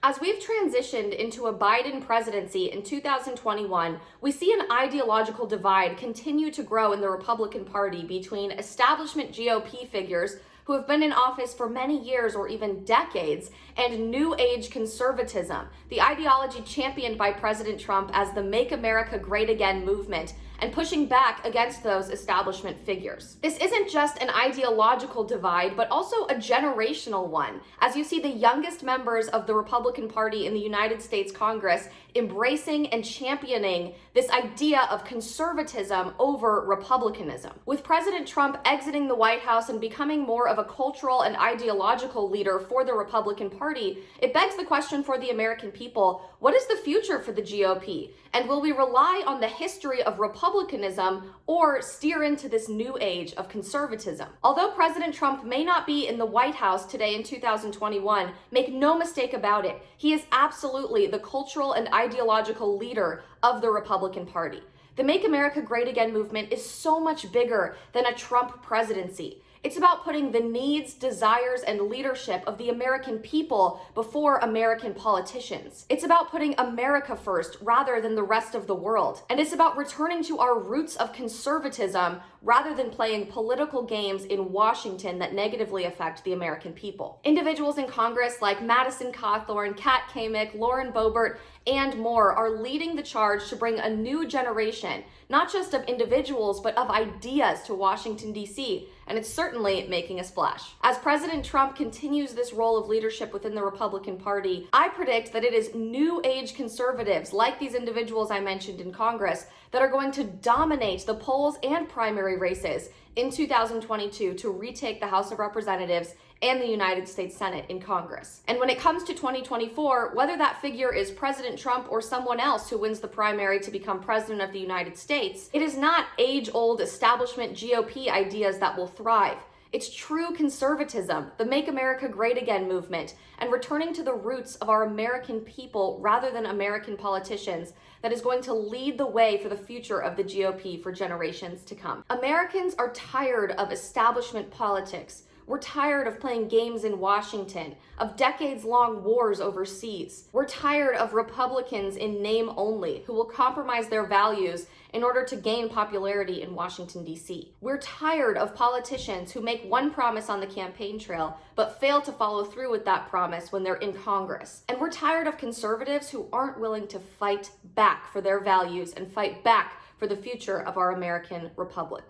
As we've transitioned into a Biden presidency in 2021, we see an ideological divide continue to grow in the Republican Party between establishment GOP figures who have been in office for many years or even decades, and New Age conservatism, the ideology championed by President Trump as the Make America Great Again movement, and pushing back against those establishment figures. This isn't just an ideological divide, but also a generational one, as you see the youngest members of the Republican Party in the United States Congress embracing and championing this idea of conservatism over republicanism. With President Trump exiting the White House and becoming more of a cultural and ideological leader for the Republican Party, it begs the question for the American people, what is the future for the GOP? And will we rely on the history of republicanism or steer into this new age of conservatism? Although President Trump may not be in the White House today in 2021, make no mistake about it, he is absolutely the cultural and ideological leader of the Republican Party. The Make America Great Again movement is so much bigger than a Trump presidency. It's about putting the needs, desires, and leadership of the American people before American politicians. It's about putting America first rather than the rest of the world. And it's about returning to our roots of conservatism rather than playing political games in Washington that negatively affect the American people. Individuals in Congress like Madison Cawthorn, Kat Kamik, Lauren Boebert, and more are leading the charge to bring a new generation, not just of individuals, but of ideas to Washington, D.C., and it's certainly making a splash. As President Trump continues this role of leadership within the Republican Party, I predict that it is new age conservatives like these individuals I mentioned in Congress that are going to dominate the polls and primary races in 2022 to retake the House of Representatives and the United States Senate in Congress. And when it comes to 2024, whether that figure is President Trump or someone else who wins the primary to become president of the United States, it is not age-old establishment GOP ideas that will thrive. It's true conservatism, the Make America Great Again movement, and returning to the roots of our American people rather than American politicians that is going to lead the way for the future of the GOP for generations to come. Americans are tired of establishment politics. We're tired of playing games in Washington, of decades-long wars overseas. We're tired of Republicans in name only who will compromise their values in order to gain popularity in Washington, D.C. We're tired of politicians who make one promise on the campaign trail but fail to follow through with that promise when they're in Congress. And we're tired of conservatives who aren't willing to fight back for their values and fight back for the future of our American republic.